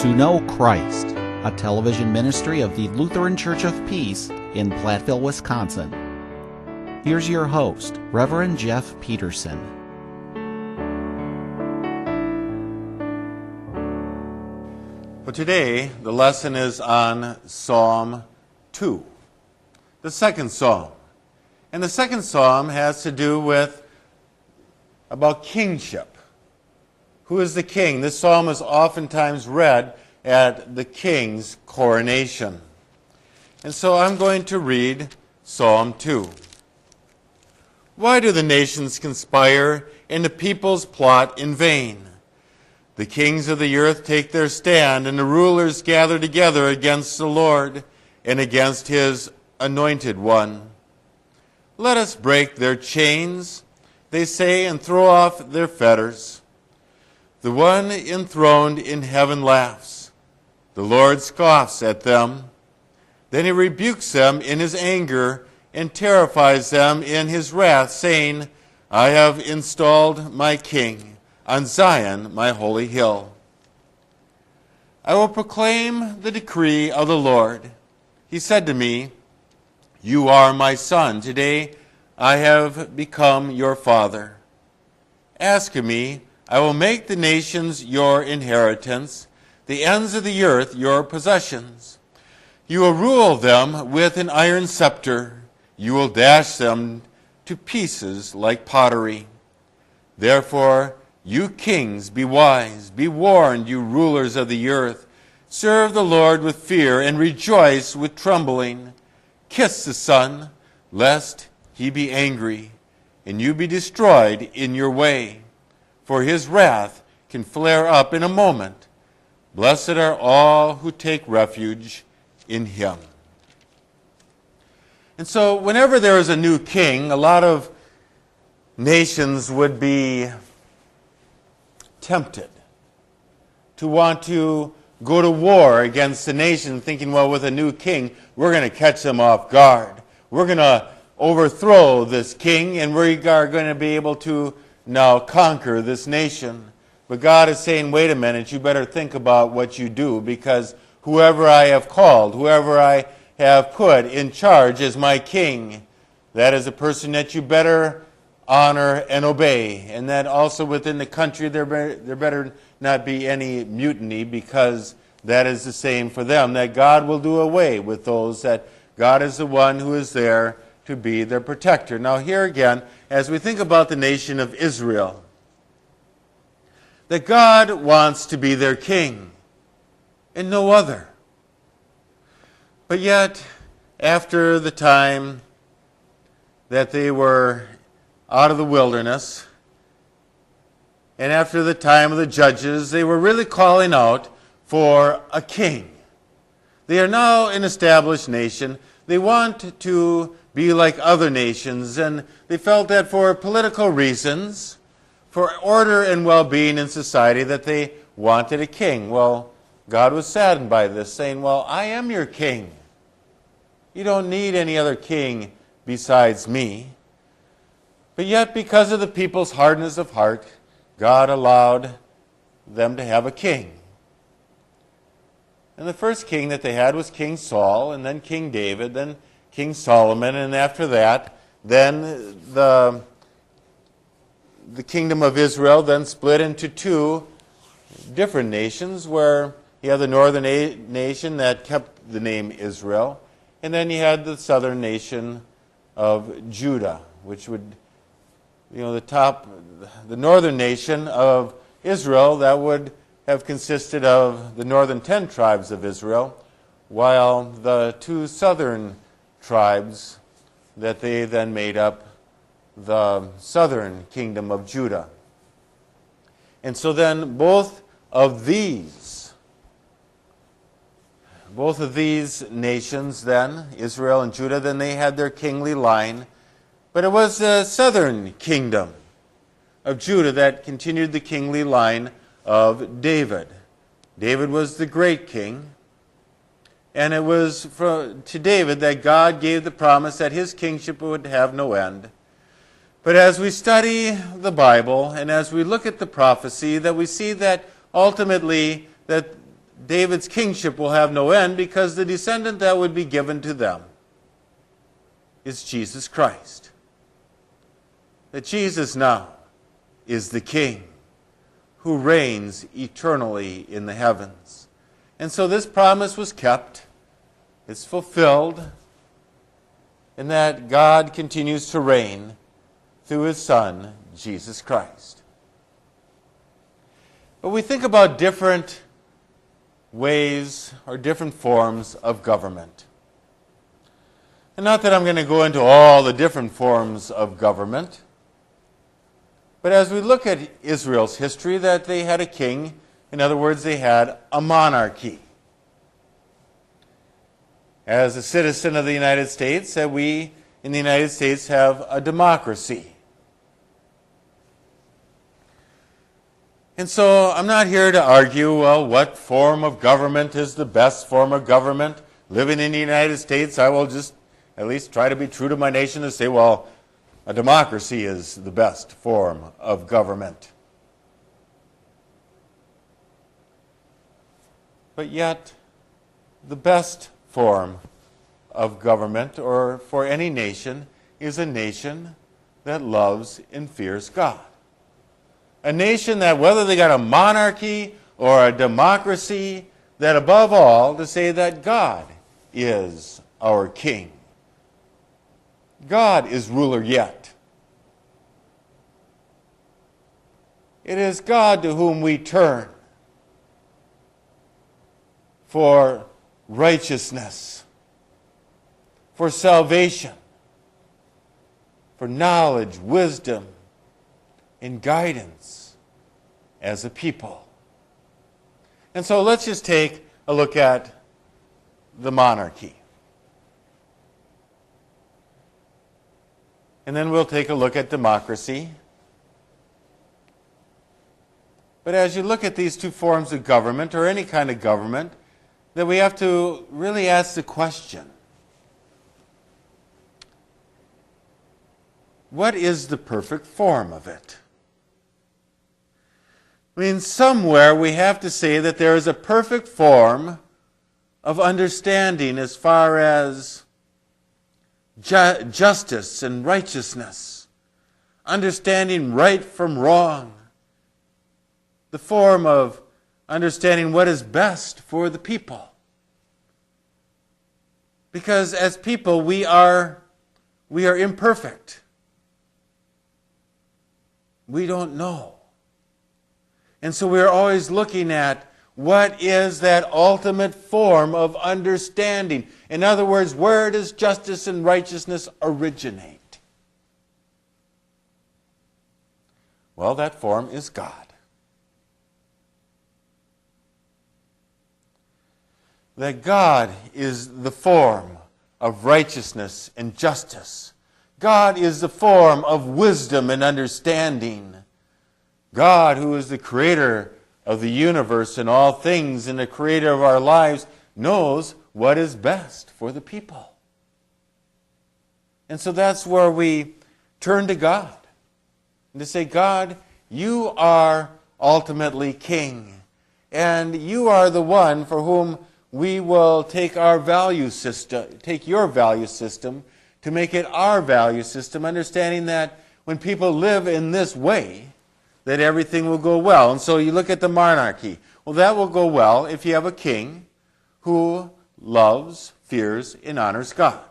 To Know Christ, a television ministry of the Lutheran Church of Peace in Platteville, Wisconsin. Here's your host, Reverend Jeff Pedersen. Well, today, the lesson is on Psalm 2, the second psalm. And the second psalm has to do with about kingship. Who is the king? This psalm is oftentimes read at the king's coronation. And so I'm going to read Psalm 2. Why do the nations conspire and the peoples plot in vain? The kings of the earth take their stand, and the rulers gather together against the Lord and against his anointed one. Let us break their chains, they say, and throw off their fetters. The one enthroned in heaven laughs. The Lord scoffs at them. Then he rebukes them in his anger and terrifies them in his wrath, saying, I have installed my king on Zion, my holy hill. I will proclaim the decree of the Lord. He said to me, You are my son. Today I have become your father. Ask of me, I will make the nations your inheritance, the ends of the earth your possessions. You will rule them with an iron scepter. You will dash them to pieces like pottery. Therefore, you kings, be wise, be warned, you rulers of the earth. Serve the Lord with fear and rejoice with trembling. Kiss the Son, lest he be angry, and you be destroyed in your way. For his wrath can flare up in a moment. Blessed are all who take refuge in him. And so whenever there is a new king, a lot of nations would be tempted to want to go to war against the nation, thinking, well, with a new king, we're going to catch them off guard. We're going to overthrow this king, and we are going to be able to now conquer this nation. But God is saying, wait a minute, you better think about what you do, because whoever I have called, whoever I have put in charge as my king, that is a person that you better honor and obey. And that also within the country there better not be any mutiny, because that is the same for them, that God will do away with those, that God is the one who is there to be their protector. Now here again, as we think about the nation of Israel, that God wants to be their king and no other. But yet, after the time that they were out of the wilderness, and after the time of the judges, they were really calling out for a king. They are now an established nation. They want to be like other nations, and they felt that for political reasons, for order and well-being in society, that they wanted a king. Well, God was saddened by this, saying, well, I am your king. You don't need any other king besides me. But yet, because of the people's hardness of heart, God allowed them to have a king. And the first king that they had was King Saul, and then King David, then King Solomon, and after that, then the kingdom of Israel then split into two different nations, where you have the northern nation that kept the name Israel, and then you had the southern nation of Judah, which would, the northern nation of Israel, that would have consisted of the northern 10 tribes of Israel, while the two southern tribes that they then made up the southern kingdom of Judah. And so then both of these nations then, Israel and Judah, then they had their kingly line, but it was the southern kingdom of Judah that continued the kingly line of David. David was the great king. And it was to David that God gave the promise that his kingship would have no end. But as we study the Bible and as we look at the prophecy, that we see that ultimately that David's kingship will have no end, because the descendant that would be given to them is Jesus Christ. That Jesus now is the King who reigns eternally in the heavens. And so this promise was kept, it's fulfilled, and that God continues to reign through his Son, Jesus Christ. But we think about different ways or different forms of government. And not that I'm going to go into all the different forms of government, but as we look at Israel's history, that they had a king, in other words, they had a monarchy. As a citizen of the United States, that we in the United States have a democracy. And so I'm not here to argue, well, what form of government is the best form of government. Living in the United States, I will just at least try to be true to my nation and say, well, a democracy is the best form of government. But yet, the best form of government, or for any nation, is a nation that loves and fears God. A nation that, whether they got a monarchy or a democracy, that above all, to say that God is our King. God is ruler yet. It is God to whom we turn for righteousness, for salvation, for knowledge, wisdom, and guidance as a people. And so let's just take a look at the monarchy. And then we'll take a look at democracy. But as you look at these two forms of government, or any kind of government, then we have to really ask the question, what is the perfect form of it? I mean, somewhere we have to say that there is a perfect form of understanding as far as justice and righteousness, understanding right from wrong, the form of understanding what is best for the people. Because as people, we are imperfect. We don't know. And so we're always looking at what is that ultimate form of understanding. In other words, where does justice and righteousness originate? Well, that form is God. That God is the form of righteousness and justice. God is the form of wisdom and understanding. God, who is the creator of the universe and all things and the creator of our lives, knows what is best for the people. And so that's where we turn to God and to say, God, you are ultimately King, and you are the one for whom we will take our value system, take your value system, to make it our value system, understanding that when people live in this way, that everything will go well. And so you look at the monarchy. Well, that will go well if you have a king who loves, fears, and honors God.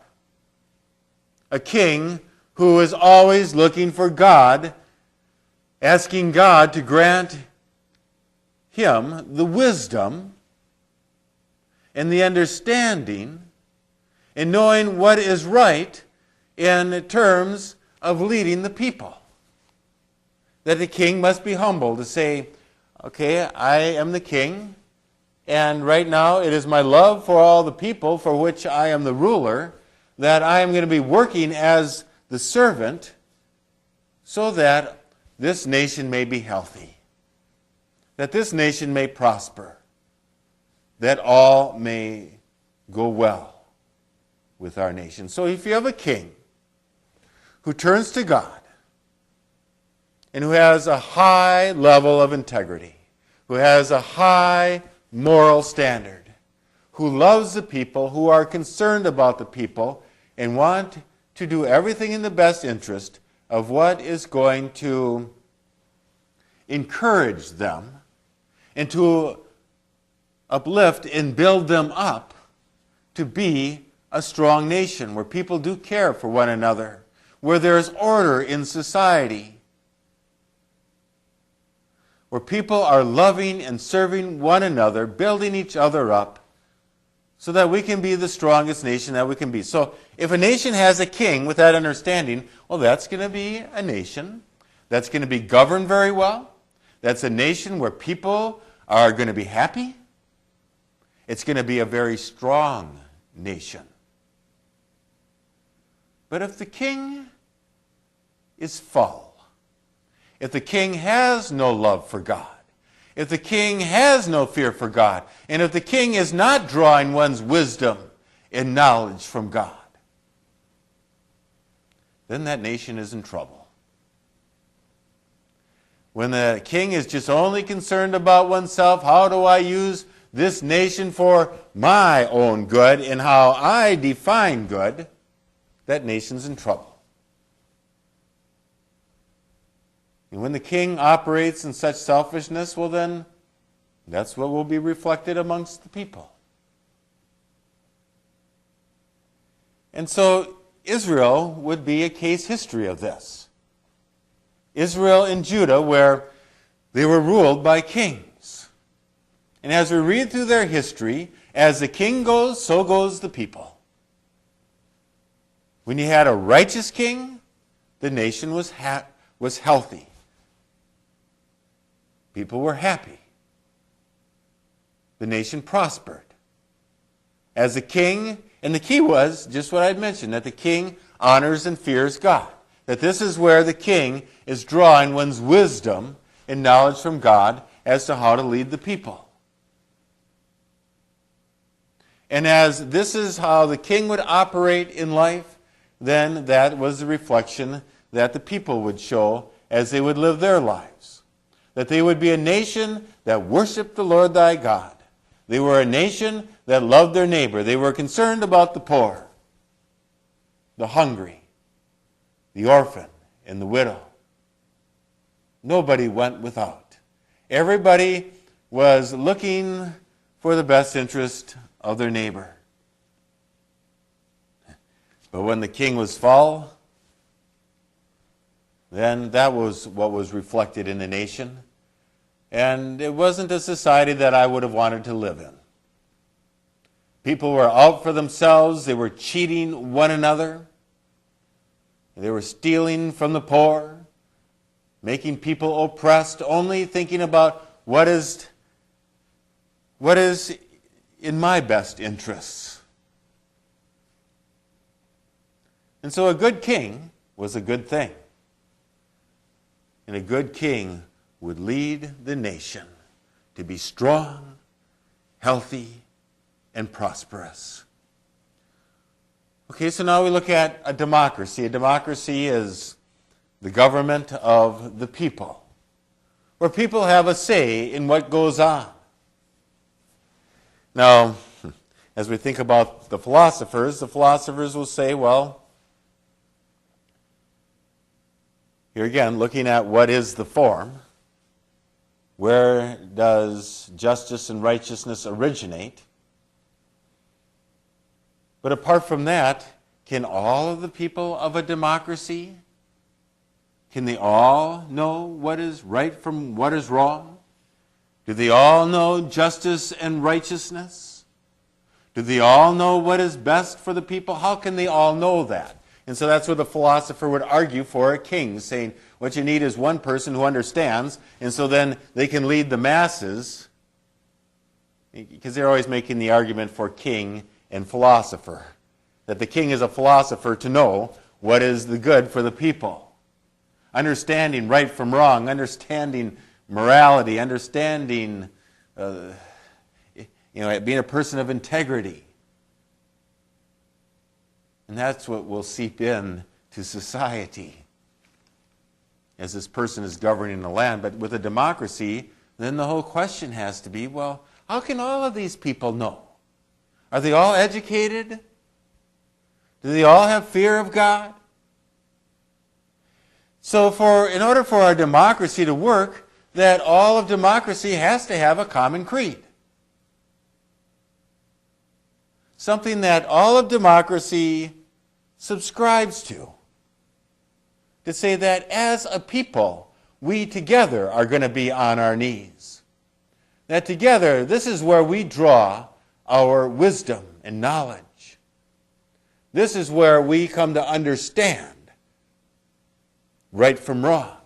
A king who is always looking for God, asking God to grant him the wisdom and the understanding and knowing what is right in terms of leading the people. That the king must be humble to say, okay, I am the king, and right now it is my love for all the people for which I am the ruler, that I am going to be working as the servant so that this nation may be healthy, that this nation may prosper, that all may go well with our nation. So if you have a king who turns to God, and who has a high level of integrity, who has a high moral standard, who loves the people, who are concerned about the people, and want to do everything in the best interest of what is going to encourage them and to uplift and build them up to be a strong nation where people do care for one another, where there is order in society, where people are loving and serving one another, building each other up, so that we can be the strongest nation that we can be. So if a nation has a king with that understanding, well, that's going to be a nation that's going to be governed very well. That's a nation where people are going to be happy. It's going to be a very strong nation. But if the king is foul, if the king has no love for God, if the king has no fear for God, and if the king is not drawing one's wisdom and knowledge from God, then that nation is in trouble. When the king is just only concerned about oneself, how do I use this nation for my own good and how I define good, that nation's in trouble. And when the king operates in such selfishness, well then, that's what will be reflected amongst the people. And so Israel would be a case history of this. Israel and Judah, where they were ruled by kings. And as we read through their history, as the king goes, so goes the people. When you had a righteous king, the nation was healthy. People were happy. The nation prospered. As the king, and the key was just what I'd mentioned, that the king honors and fears God. That this is where the king is drawing one's wisdom and knowledge from God as to how to lead the people. And as this is how the king would operate in life, then that was the reflection that the people would show as they would live their lives. That they would be a nation that worshiped the Lord thy God. They were a nation that loved their neighbor. They were concerned about the poor, the hungry, the orphan, and the widow. Nobody went without. Everybody was looking for the best interest of their neighbor. But when the king was foul, then that was what was reflected in the nation. And it wasn't a society that I would have wanted to live in. People were out for themselves. They were cheating one another. They were stealing from the poor, making people oppressed, only thinking about what is in my best interests. And so a good king was a good thing. And a good king would lead the nation to be strong, healthy, and prosperous. Okay, so now we look at a democracy. A democracy is the government of the people, where people have a say in what goes on. Now, as we think about the philosophers will say, well, here again, looking at what is the form, where does justice and righteousness originate? But apart from that, can all of the people of a democracy, can they all know what is right from what is wrong? Do they all know justice and righteousness? Do they all know what is best for the people? How can they all know that? And so that's what the philosopher would argue for a king, saying what you need is one person who understands, and so then they can lead the masses, because they're always making the argument for king and philosopher, that the king is a philosopher to know what is the good for the people. Understanding right from wrong, understanding morality, understanding being a person of integrity. And that's what will seep in to society as this person is governing the land. But with a democracy, then the whole question has to be, well, How can all of these people know? Are they all educated? Do they all have fear of God? So in order for our democracy to work, that all of democracy has to have a common creed. Something that all of democracy subscribes to. To say that as a people, we together are going to be on our knees. That together, this is where we draw our wisdom and knowledge. This is where we come to understand right from wrong.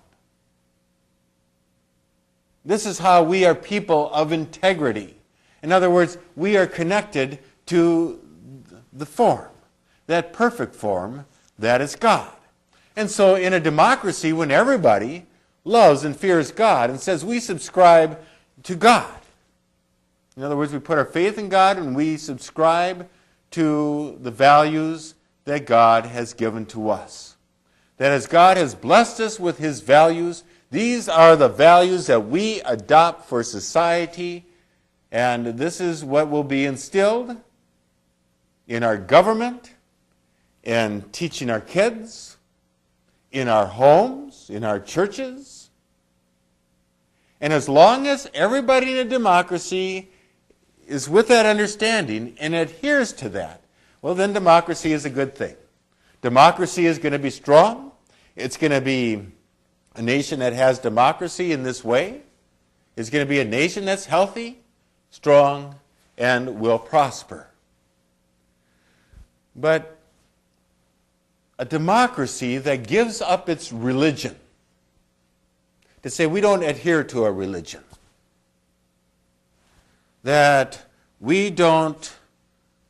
This is how we are people of integrity. In other words, we are connected to the form, that perfect form that is God. And so in a democracy, when everybody loves and fears God and says we subscribe to God, in other words, we put our faith in God and we subscribe to the values that God has given to us. That as God has blessed us with His values, these are the values that we adopt for society, and this is what will be instilled in our government, in teaching our kids, in our homes, in our churches. And as long as everybody in a democracy is with that understanding and adheres to that, well, then democracy is a good thing. Democracy is going to be strong. It's going to be a nation that has democracy in this way. It's going to be a nation that's healthy, strong, and will prosper. But a democracy that gives up its religion, to say we don't adhere to a religion, that we don't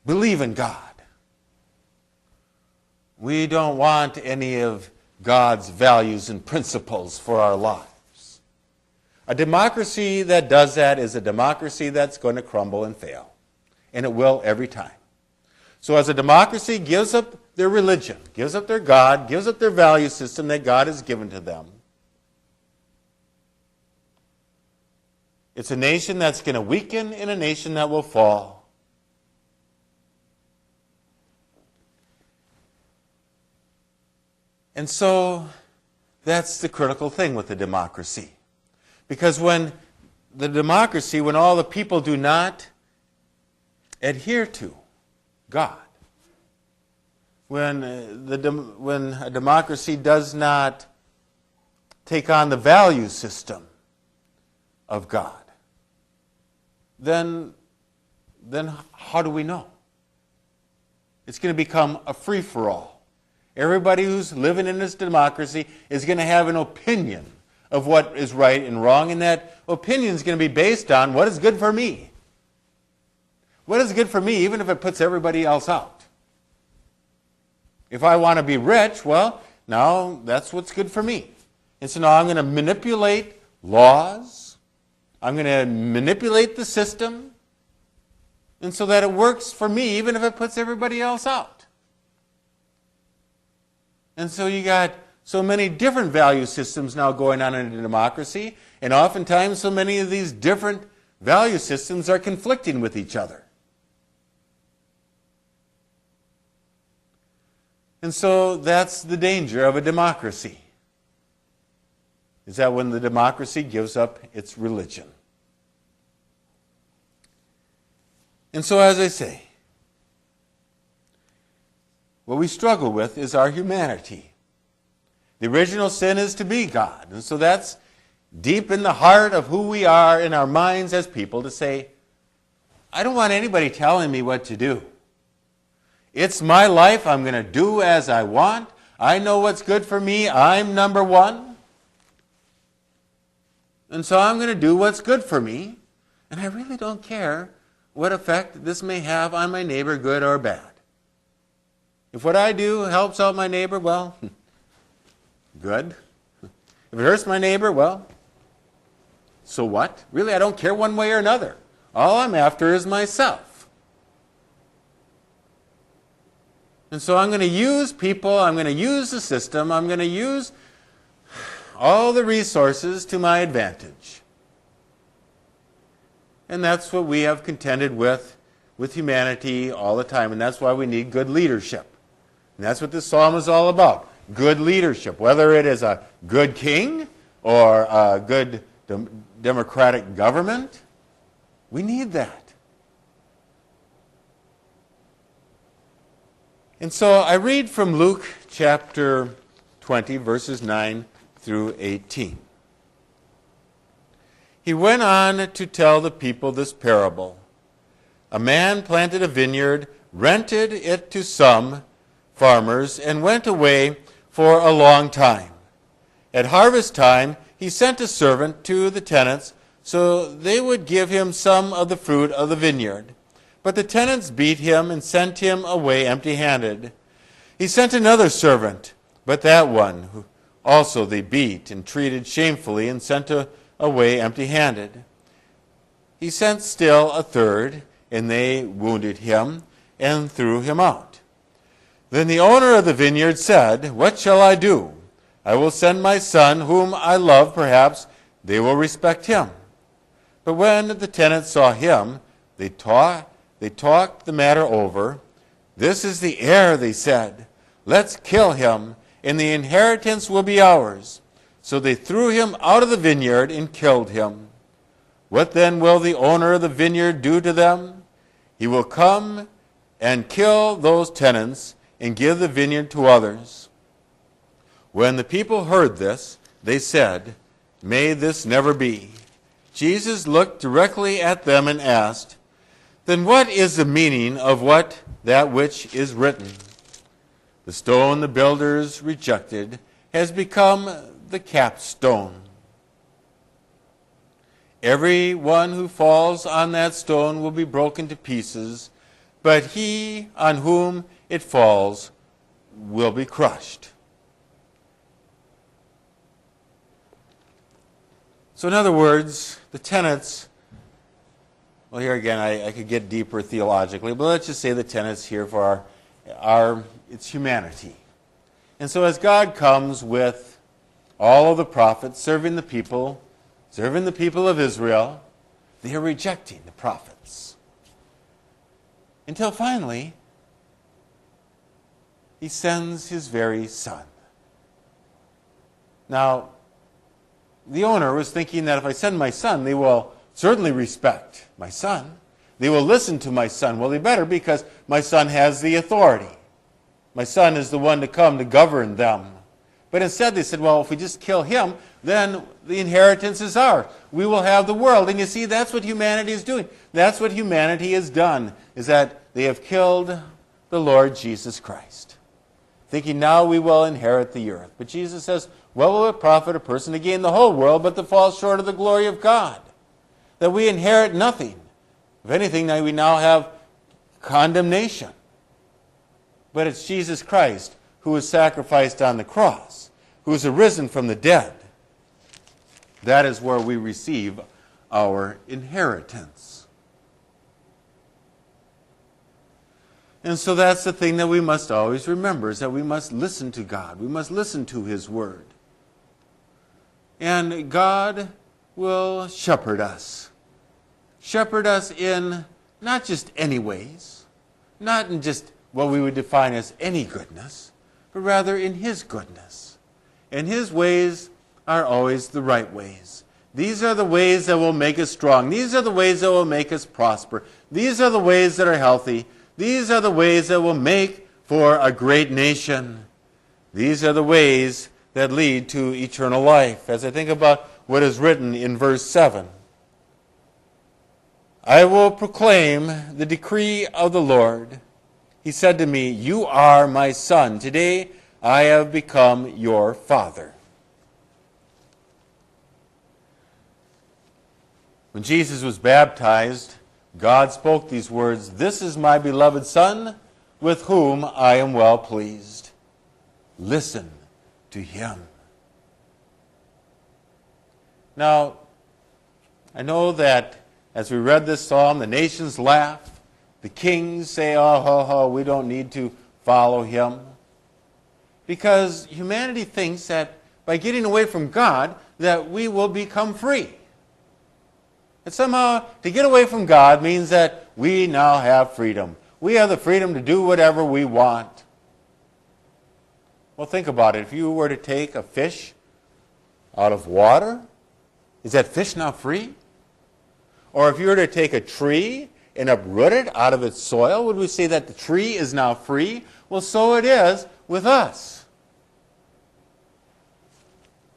believe in God, we don't want any of God's values and principles for our lives. A democracy that does that is a democracy that's going to crumble and fail, and it will every time. So as a democracy gives up their religion, gives up their God, gives up their value system that God has given to them, it's a nation that's going to weaken and a nation that will fall. And so that's the critical thing with the democracy. Because when all the people do not adhere to God, when a democracy does not take on the value system of God, then how do we know? It's going to become a free-for-all. Everybody who's living in this democracy is going to have an opinion of what is right and wrong, and that opinion is going to be based on what is good for me. What is good for me, even if it puts everybody else out? If I want to be rich, well, now that's what's good for me. And so now I'm going to manipulate laws. I'm going to manipulate the system, and so that it works for me, even if it puts everybody else out. And so you got so many different value systems now going on in a democracy, and oftentimes so many of these different value systems are conflicting with each other. And so that's the danger of a democracy, is that when the democracy gives up its religion. And so, as I say, what we struggle with is our humanity. The original sin is to be God. And so that's deep in the heart of who we are in our minds as people, to say, I don't want anybody telling me what to do. It's my life. I'm going to do as I want. I know what's good for me. I'm number one. And so I'm going to do what's good for me. And I really don't care what effect this may have on my neighbor, good or bad. If what I do helps out my neighbor, well, good. If it hurts my neighbor, well, so what? Really, I don't care one way or another. All I'm after is myself. And so I'm going to use people, I'm going to use the system, I'm going to use all the resources to my advantage. And that's what we have contended with humanity all the time, and that's why we need good leadership. And that's what this psalm is all about, good leadership. Whether it is a good king or a good democratic government, we need that. And so I read from Luke chapter 20, verses 9 through 18. He went on to tell the people this parable. A man planted a vineyard, rented it to some farmers, and went away for a long time. At harvest time, he sent a servant to the tenants so they would give him some of the fruit of the vineyard. But the tenants beat him and sent him away empty-handed. He sent another servant, but that one also they beat and treated shamefully and sent away empty-handed. He sent still a third, and they wounded him and threw him out. Then the owner of the vineyard said, "What shall I do? I will send my son, whom I love. Perhaps they will respect him." But when the tenants saw him, they talked the matter over. "This is the heir," they said. "Let's kill him, and the inheritance will be ours." So they threw him out of the vineyard and killed him. What then will the owner of the vineyard do to them? He will come and kill those tenants and give the vineyard to others. When the people heard this, they said, "May this never be." Jesus looked directly at them and asked, "Then what is the meaning of that which is written? The stone the builders rejected has become the capstone. Every one who falls on that stone will be broken to pieces, but he on whom it falls will be crushed." So in other words, the tenets, well, here again, I could get deeper theologically, but let's just say the tenets here for it's humanity. And so as God comes with all of the prophets serving the people of Israel, they are rejecting the prophets. Until finally, he sends his very son. Now, the owner was thinking that if I send my son, they will certainly respect my son. They will listen to my son. Well, they better, because my son has the authority. My son is the one to come to govern them. But instead they said, well, if we just kill him, then the inheritance is ours. We will have the world. And you see, that's what humanity is doing. That's what humanity has done, is that they have killed the Lord Jesus Christ, thinking now we will inherit the earth. But Jesus says, what will it profit a person to gain the whole world but to fall short of the glory of God? That we inherit nothing. If anything, we now have condemnation. But it's Jesus Christ who was sacrificed on the cross, who is arisen from the dead. That is where we receive our inheritance. And so that's the thing that we must always remember, is that we must listen to God. We must listen to his word. And God will shepherd us. Shepherd us in not just any ways, not in just what we would define as any goodness, but rather in his goodness. And his ways are always the right ways. These are the ways that will make us strong. These are the ways that will make us prosper. These are the ways that are healthy. These are the ways that will make for a great nation. These are the ways that lead to eternal life. As I think about what is written in verse 7, I will proclaim the decree of the Lord. He said to me, you are my son. Today I have become your father. When Jesus was baptized, God spoke these words, this is my beloved Son, with whom I am well pleased. Listen to him. Now, I know that as we read this psalm, the nations laugh. The kings say, oh, we don't need to follow him. Because humanity thinks that by getting away from God, that we will become free. And somehow to get away from God means that we now have freedom. We have the freedom to do whatever we want. Well, think about it. If you were to take a fish out of water, is that fish now free? Or if you were to take a tree and uproot it out of its soil, would we say that the tree is now free? Well, so it is with us.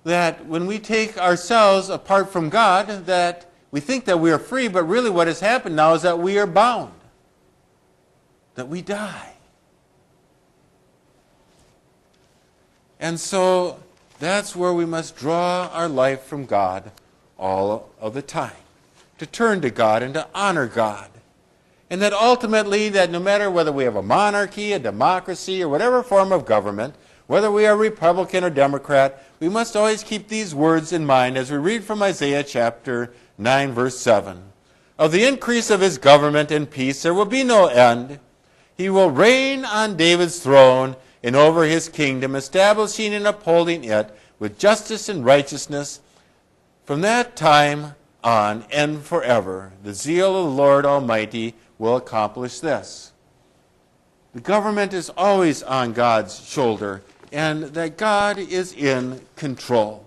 That when we take ourselves apart from God, that we think that we are free, but really what has happened now is that we are bound, that we die. And so that's where we must draw our life from God all of the time, to turn to God and to honor God. And that ultimately, that no matter whether we have a monarchy, a democracy, or whatever form of government, whether we are Republican or Democrat, we must always keep these words in mind as we read from Isaiah chapter 9, verse 7. Of the increase of his government and peace there will be no end. He will reign on David's throne and over his kingdom, establishing and upholding it with justice and righteousness from that time on and forever. The zeal of the Lord Almighty will accomplish this. The government is always on God's shoulder, and that God is in control.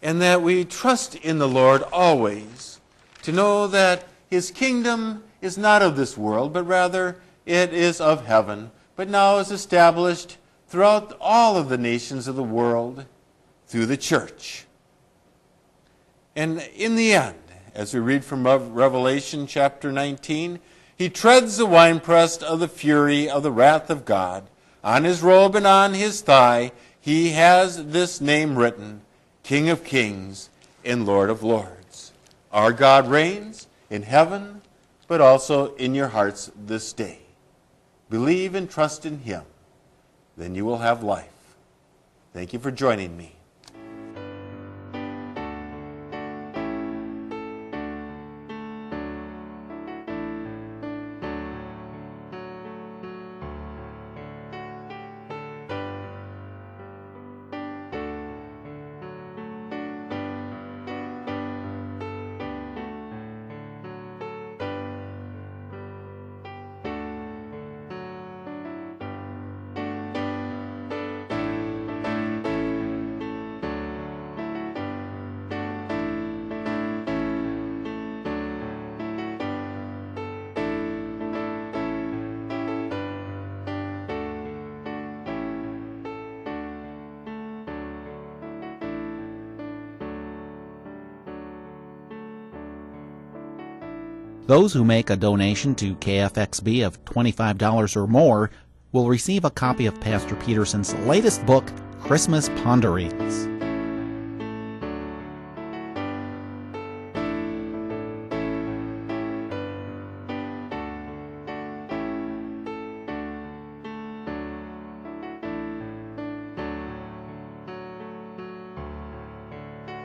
And that we trust in the Lord always, to know that his kingdom is not of this world, but rather it is of heaven, but now is established throughout all of the nations of the world through the church. And in the end, as we read from Revelation chapter 19, he treads the winepress of the fury of the wrath of God. On his robe and on his thigh he has this name written, King of Kings and Lord of Lords. Our God reigns in heaven, but also in your hearts this day. Believe and trust in him, then you will have life. Thank you for joining me. Those who make a donation to KFXB of $25 or more will receive a copy of Pastor Pedersen's latest book, Christmas Ponderings.